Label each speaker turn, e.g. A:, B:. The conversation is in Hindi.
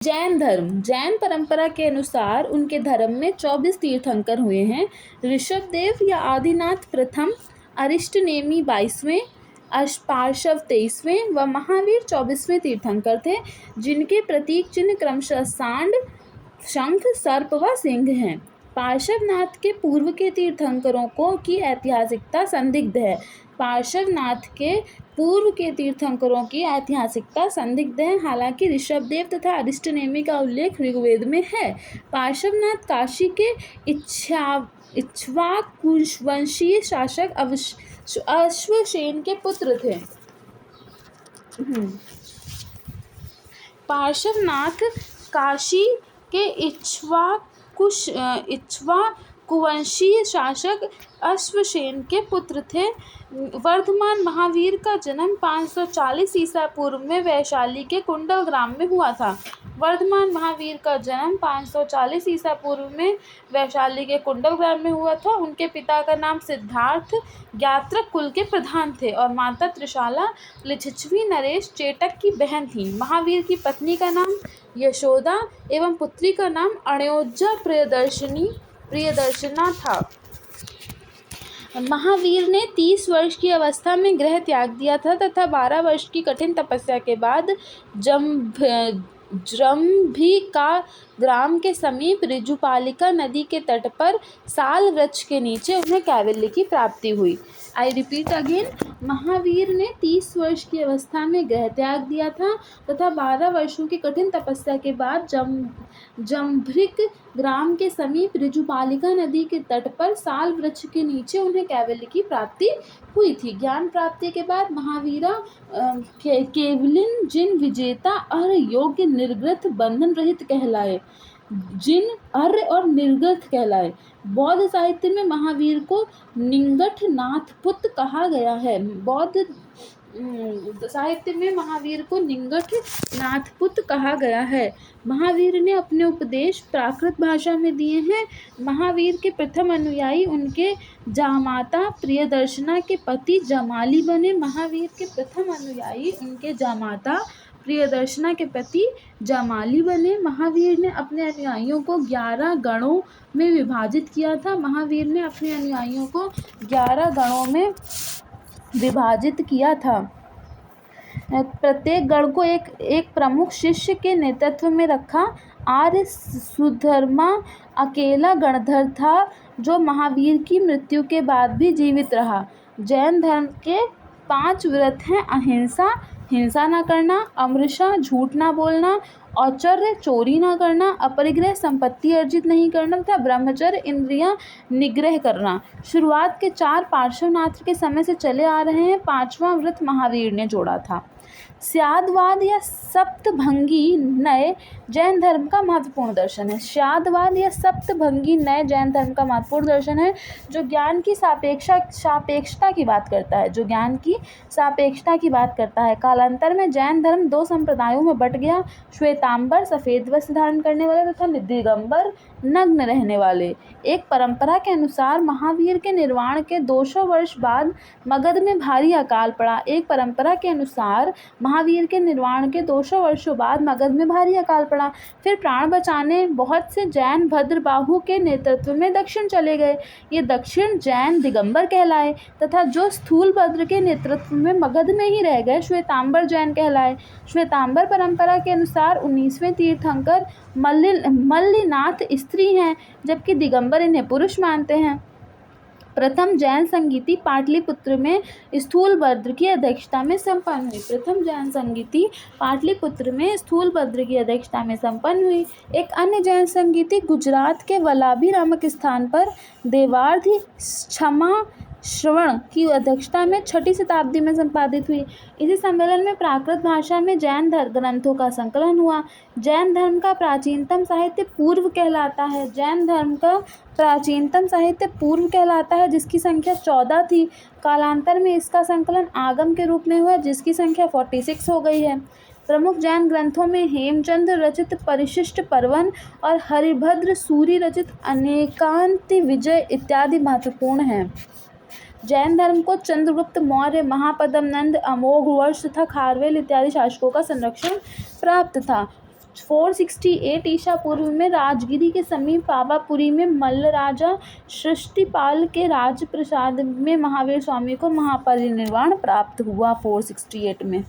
A: जैन धर्म। जैन परंपरा के अनुसार उनके धर्म में 24 तीर्थंकर हुए हैं। ऋषभदेव या आदिनाथ प्रथम, अरिष्टनेमि 22वें, पार्श्व 23वें व महावीर 24वें तीर्थंकर थे, जिनके प्रतीक चिन्ह क्रमशः सांड, शंख, सर्प व सिंह हैं। पार्श्वनाथ के पूर्व के तीर्थंकरों को की ऐतिहासिकता संदिग्ध है। पार्श्वनाथ के पूर्व के तीर्थंकरों की ऐतिहासिकता संदिग्ध है, हालांकि ऋषभदेव तथा अरिष्टनेमि का उल्लेख ऋग्वेद में है। पार्श्वनाथ काशी के इक्ष्वाकु वंशीय शासक अश्वसेन के पुत्र थे। पार्श्वनाथ काशी के इक्ष्वाकुवंशीय शासक अश्वसेन के पुत्र थे। वर्धमान महावीर का जन्म 540 ईसा पूर्व में वैशाली के कुंडल ग्राम में हुआ था। वर्धमान महावीर का जन्म 540 ईसा पूर्व में वैशाली के कुंडल ग्राम में हुआ था। उनके पिता का नाम सिद्धार्थ ज्ञात्रक कुल के प्रधान थे और माता त्रिशाला लिच्छवी नरेश चेटक की बहन थी। महावीर की पत्नी का नाम यशोदा एवं पुत्री का नाम अणयोजा प्रियदर्शना था। महावीर ने 30 वर्ष की अवस्था में गृह त्याग दिया था तथा 12 वर्ष की कठिन तपस्या के बाद जम्भिका ग्राम के समीप ऋजुपालिका नदी के तट पर साल वृक्ष के नीचे उन्हें कैवल्य की प्राप्ति हुई। आई रिपीट अगेन, महावीर ने 30 वर्ष की अवस्था में गृह त्याग दिया था तथा 12 वर्षों की कठिन तपस्या के बाद जम्भिक ग्राम के समीप ऋजुपालिका नदी के तट पर साल वृक्ष के नीचे उन्हें कैवल्य की प्राप्ति हुई थी। ज्ञान प्राप्ति के बाद महावीरा केवलिन जिन विजेता अर्ह योग्य निर्गृत बंधन रहित कहलाए। जिन अर्ह और निर्गत कहलाए। बौद्ध साहित्य में महावीर को निंगठ नाथपुत कहा गया है। बौद्ध साहित्य में महावीर को निंगठ नाथपुत कहा गया है। महावीर ने अपने उपदेश प्राकृत भाषा में दिए हैं। महावीर के प्रथम अनुयायी उनके जामाता प्रियदर्शना के पति जमाली बने। महावीर के प्रथम अनुयायी उनके जामाता प्रियदर्शना के पति जमाली बने। महावीर ने अपने अनुयायियों को 11 गणों में विभाजित किया था। महावीर ने अपने अनुयायियों को 11 गणों में विभाजित किया था। प्रत्येक गण को एक प्रमुख शिष्य के नेतृत्व में रखा। आर्य सुधर्मा अकेला गणधर था जो महावीर की मृत्यु के बाद भी जीवित रहा। जैन धर्म के 5 व्रत हैं: अहिंसा, हिंसा न करना, अमृषा, झूठ न बोलना, औचर्य, चोरी न करना, अपरिग्रह, संपत्ति अर्जित नहीं करना तथा ब्रह्मचर्य, इंद्रियां निग्रह करना। शुरुआत के 4 पार्श्वनाथ के समय से चले आ रहे हैं। 5वां व्रत महावीर ने जोड़ा था। स्यादवाद या सप्तभंगी नए जैन धर्म का महत्वपूर्ण दर्शन है। स्यादवाद या सप्तभंगी नए जैन धर्म का महत्वपूर्ण दर्शन है जो ज्ञान की सापेक्षता की बात करता है। कालांतर में जैन धर्म 2 संप्रदायों में बट गया: श्वेतांबर सफेद वस्त्र धारण करने वाले तथा दिगंबर नग्न रहने वाले। एक परंपरा के अनुसार महावीर के निर्वाण के 200 वर्ष बाद मगध में भारी अकाल पड़ा। एक परंपरा के अनुसार महावीर के निर्वाण के 200 वर्षों बाद मगध में भारी अकाल पड़ा। फिर प्राण बचाने बहुत से जैन भद्रबाहु के नेतृत्व में दक्षिण चले गए। ये दक्षिण जैन दिगंबर कहलाए तथा जो स्थूल भद्र के नेतृत्व में मगध में ही रह गए श्वेतांबर जैन कहलाए। श्वेतांबर परंपरा के अनुसार 19वें तीर्थंकर मल्लिनाथ स्त्री हैं, जबकि दिगंबर इन्हें पुरुष मानते हैं। प्रथम जैन संगीति पाटलिपुत्र में स्थूलभद्र की अध्यक्षता में संपन्न हुई। एक अन्य जैन संगीति गुजरात के वल्लभी नामक स्थान पर देवार्धि क्षमा श्रवण की अध्यक्षता में 6ठी शताब्दी में संपादित हुई। इसी सम्मेलन में प्राकृत भाषा में जैन ग्रंथों का संकलन हुआ। जैन धर्म का प्राचीनतम साहित्य पूर्व कहलाता है जिसकी संख्या 14 थी। कालांतर में इसका संकलन आगम के रूप में हुआ जिसकी संख्या 46 हो गई है। प्रमुख जैन ग्रंथों में हेमचंद्र रचित परिशिष्ट पर्वन और हरिभद्र सूरि रचित अनेकांति विजय इत्यादि महत्वपूर्ण हैं। जैन धर्म को चंद्रगुप्त मौर्य, महापद्म नंद, अमोघवर्ष तथा खारवेल इत्यादि शासकों का संरक्षण प्राप्त था। 468 ईसा पूर्व में राजगिरी के समीप पावापुरी में मल्ल राजा सृष्टिपाल के राजप्रसाद में महावीर स्वामी को महापरिनिर्वाण प्राप्त हुआ 468 में।